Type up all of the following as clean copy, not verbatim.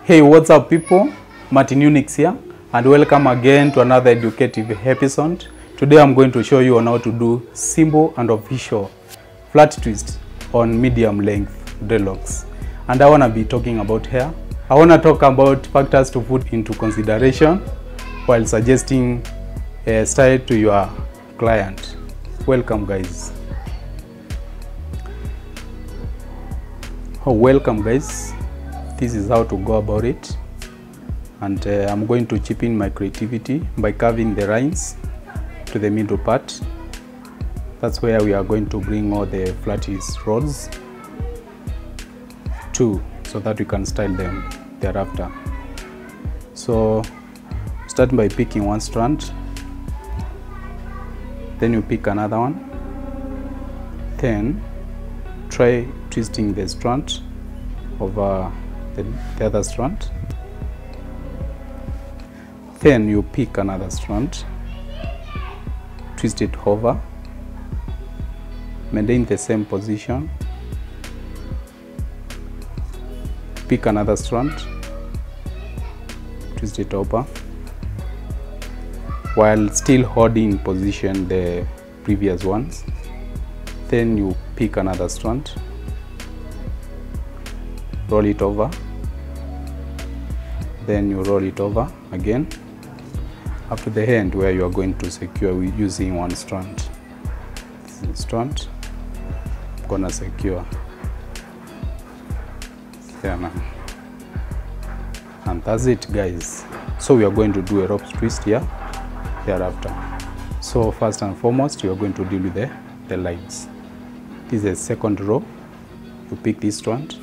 Hey, what's up people? Martin Unix here, and welcome again to another educative episode. Today I'm going to show you on how to do simple and official flat twist on medium length dreadlocks. And I want to be talking about hair. I want to talk about factors to put into consideration while suggesting a style to your client. Welcome guys. Welcome guys. This is how to go about it, and I'm going to chip in my creativity by carving the lines to the middle part. That's where we are going to bring all the flattish rods to, so that we can style them thereafter. So start by picking one strand, then you pick another one, then try twisting the strand over the other strand, then you pick another strand, twist it over, maintain the same position, pick another strand, twist it over, while still holding in position the previous ones. Then you pick another strand, roll it over, then you roll it over again up to the end where you are going to secure using one strand. This is the strand I'm gonna secure here now, and that's it guys. So we are going to do a rope twist here thereafter. So first and foremost, you are going to deal with the lines. This is the second row. You pick this strand,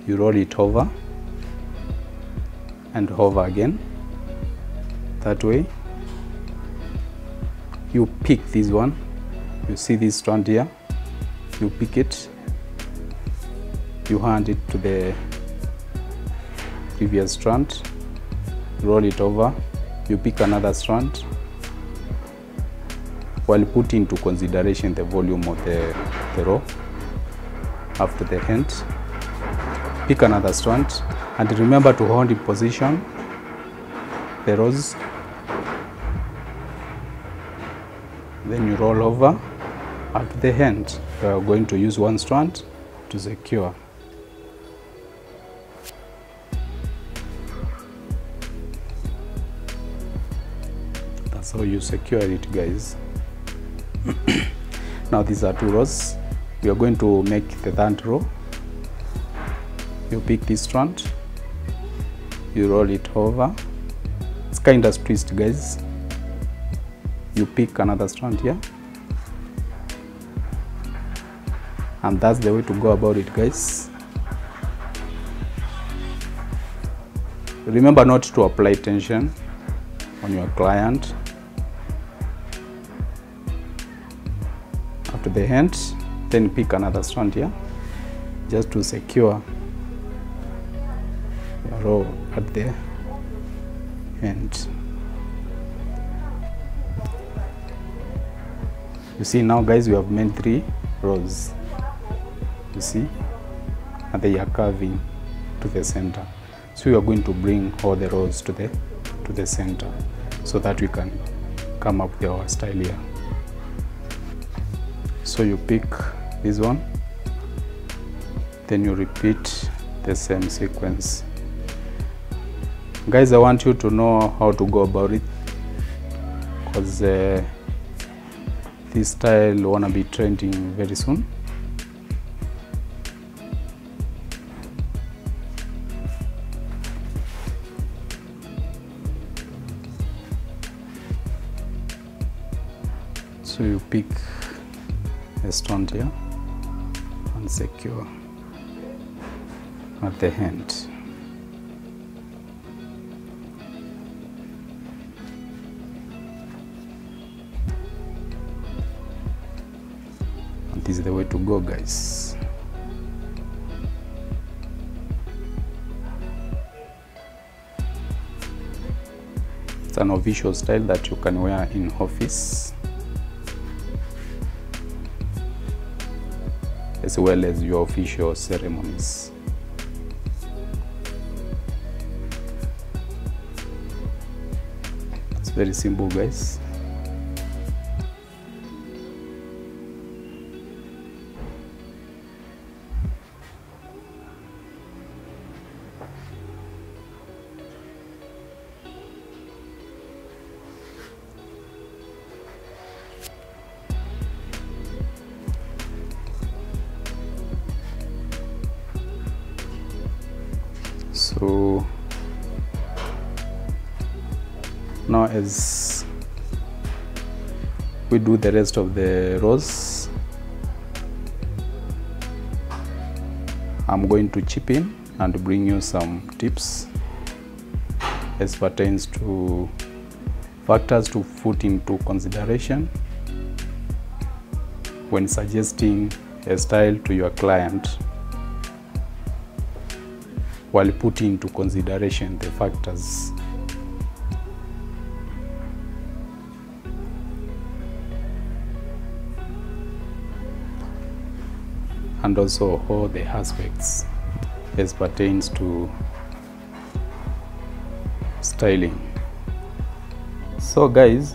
you roll it over and over again. That way you pick this one, you see this strand here, you pick it, you hand it to the previous strand, roll it over, you pick another strand, while putting into consideration the volume of the row. After the end, pick another strand, and remember to hold in position the rows. Then you roll over. At the end, we are going to use one strand to secure. That's how you secure it guys. Now these are two rows. We are going to make the third row. You pick this strand, you roll it over. It's kind of twist guys. You pick another strand here, and that's the way to go about it guys. Remember not to apply tension on your client. After the end, then pick another strand here just to secure row at the end. You see now guys, we have made 3 rows, you see, and they are curving to the center. So we are going to bring all the rows to the center so that we can come up with our style here. So you pick this one, then you repeat the same sequence. Guys, I want you to know how to go about it, because this style wanna be trending very soon. So you pick a strand here and secure at the end. This is the way to go guys. It's an official style that you can wear in office as well as your official ceremonies. very simple, guys. So now as we do the rest of the rows, I'm going to chip in and bring you some tips as pertains to factors to put into consideration when suggesting a style to your client, while putting into consideration the factors. And also all the aspects as pertains to styling. So guys,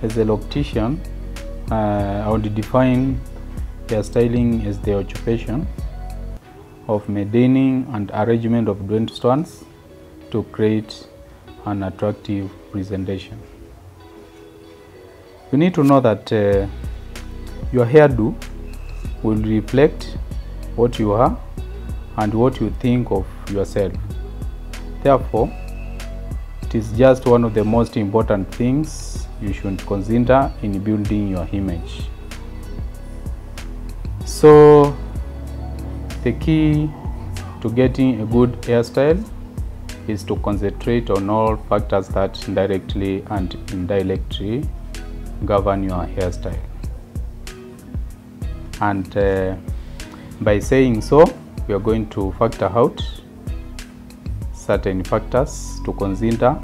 as a loctician, I would define hairstyling as the occupation of maintaining and arrangement of dental stones to create an attractive presentation. You need to know that your hairdo will reflect what you are and what you think of yourself. Therefore, it is just one of the most important things you should consider in building your image. So the key to getting a good hairstyle is to concentrate on all factors that directly and indirectly govern your hairstyle. And by saying so, we are going to factor out certain factors to consider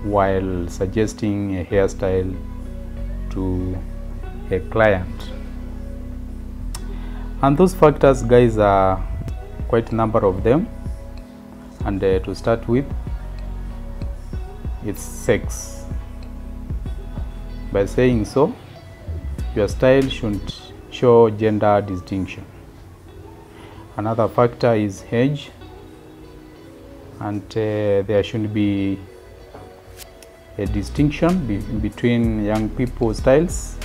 while suggesting a hairstyle to a client. And those factors, guys, are quite a number of them. And to start with, it's sex. By saying so, your style should show gender distinction. Another factor is age, and there should be a distinction between young people's styles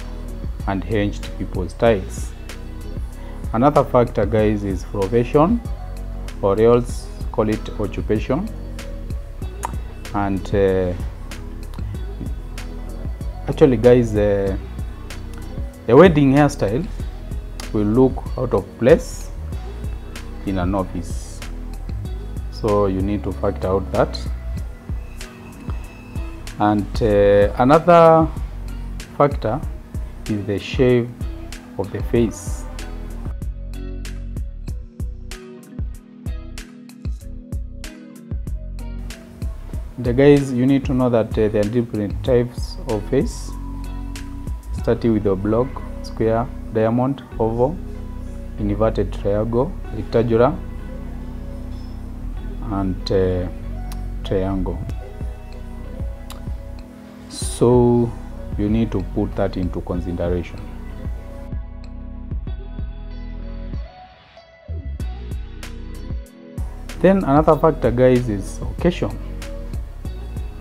and aged people's styles. Another factor, guys, is profession, or else call it occupation. And actually, guys, a wedding hairstyle will look out of place in an office, so you need to factor out that. And another factor is the shape of the face. The guys, you need to know that there are different types of face, starting with the block, square, diamond, oval, inverted triangle, rectangular, and triangle. So you need to put that into consideration. Then another factor, guys, is occasion.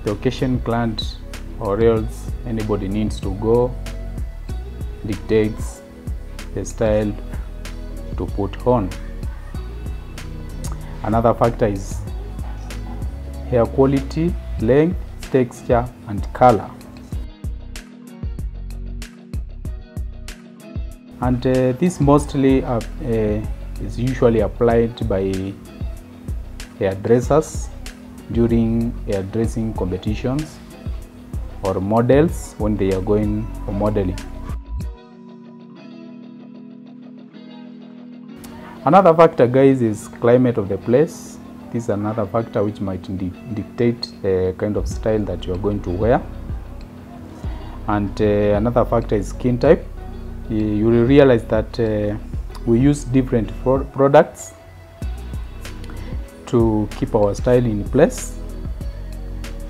The occasion client or else anybody needs to go dictates the style to put on. Another factor is hair quality, length, texture, and color. And this mostly is usually applied by hairdressers during hairdressing competitions or models when they are going for modeling. Another factor, guys, is climate of the place. This is another factor which might dictate the kind of style that you are going to wear. And another factor is skin type. You will realize that we use different products to keep our style in place,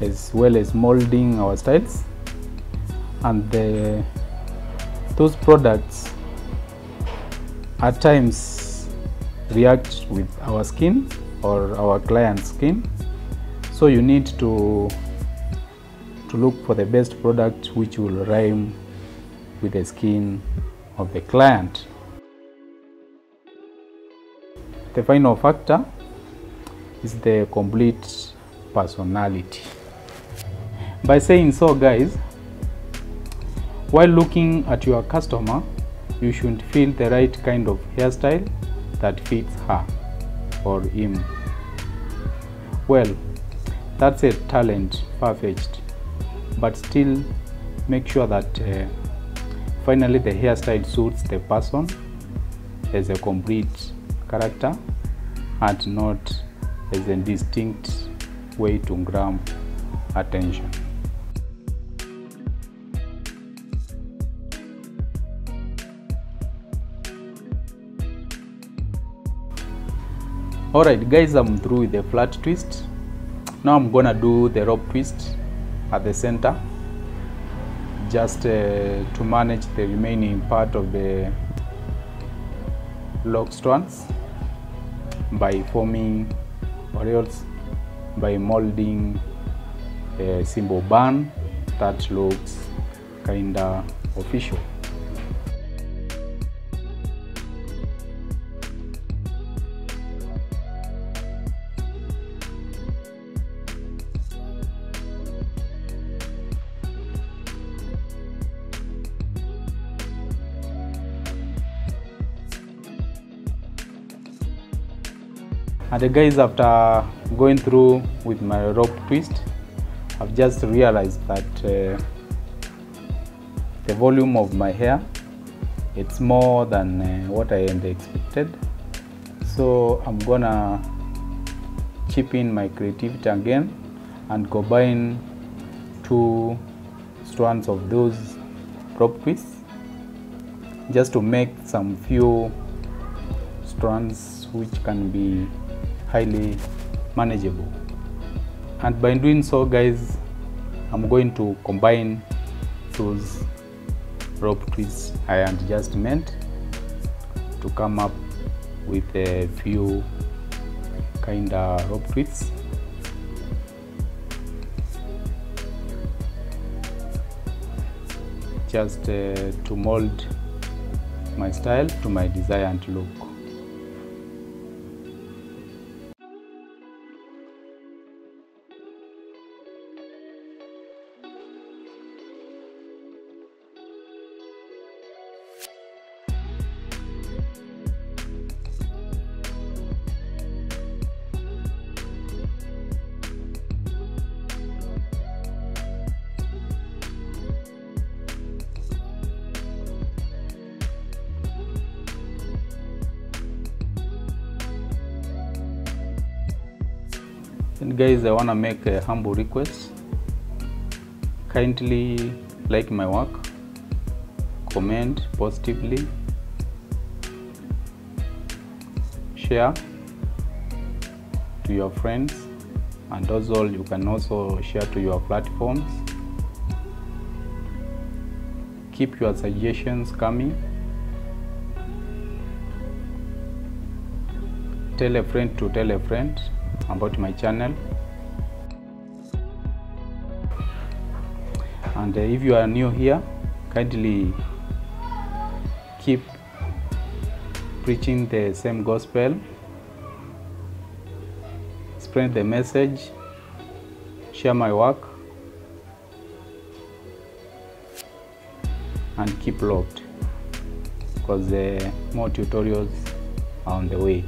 as well as molding our styles. And those products at times react with our skin or our client's skin, so you need to look for the best product which will rhyme with the skin of the client. The final factor is the complete personality. By saying so, guys, while looking at your customer, you should feel the right kind of hairstyle that fits her or him. Well, that's a talent far-fetched, but still make sure that finally the hairstyle suits the person as a complete character and not as a distinct way to grab attention. Alright guys, I'm through with the flat twist. Now I'm gonna do the rope twist at the center, just to manage the remaining part of the lock strands by forming, or else by molding a simple bun that looks kinda official. And guys, after going through with my rope twist, I've just realized that the volume of my hair, it's more than what I had expected. So I'm gonna chip in my creativity again and combine two strands of those rope twists just to make some few strands which can be highly manageable. And by doing so, guys, I'm going to combine those rope twists I had just made to come up with a few kinda rope twists. Just to mold my style to my desired look. And guys, I want to make a humble request. Kindly like my work, comment positively, share to your friends, and also you can also share to your platforms. Keep your suggestions coming. Tell a friend to tell a friend about my channel. And if you are new here, kindly keep preaching the same gospel, spread the message, share my work, and keep locked, because more tutorials are on the way.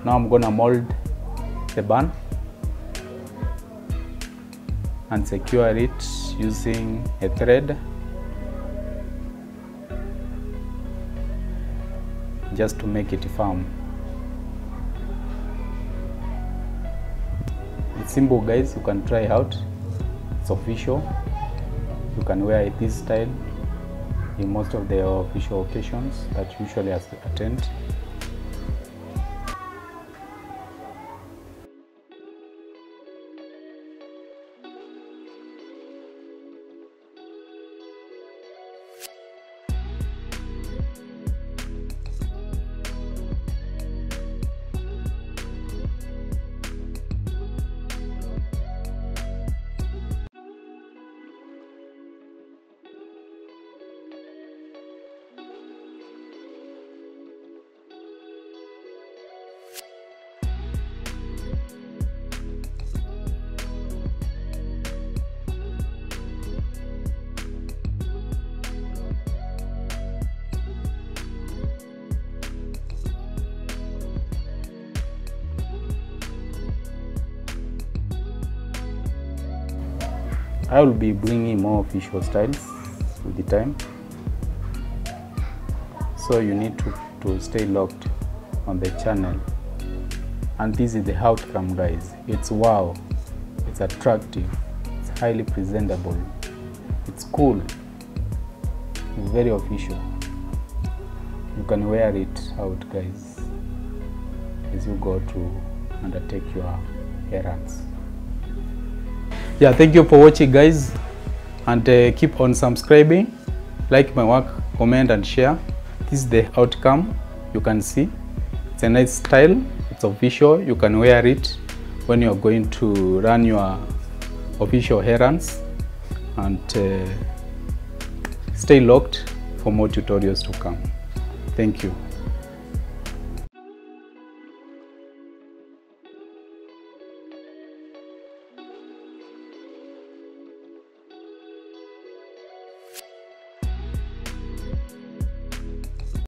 Now I'm gonna mold the bun. and secure it using a thread just to make it firm. It's simple, guys. You can try out. It's official. You can wear it this style in most of the official occasions that you usually attend. I will be bringing more official styles with the time, so you need to stay locked on the channel. And this is the outcome, guys. It's wow, it's attractive, it's highly presentable, it's cool, it's very official. You can wear it out, guys, as you go to undertake your errands. Yeah, thank you for watching, guys, and keep on subscribing, like my work, comment and share. This is the outcome. You can see it's a nice style, it's official. You can wear it when you're going to run your official errands, and stay locked for more tutorials to come. Thank you.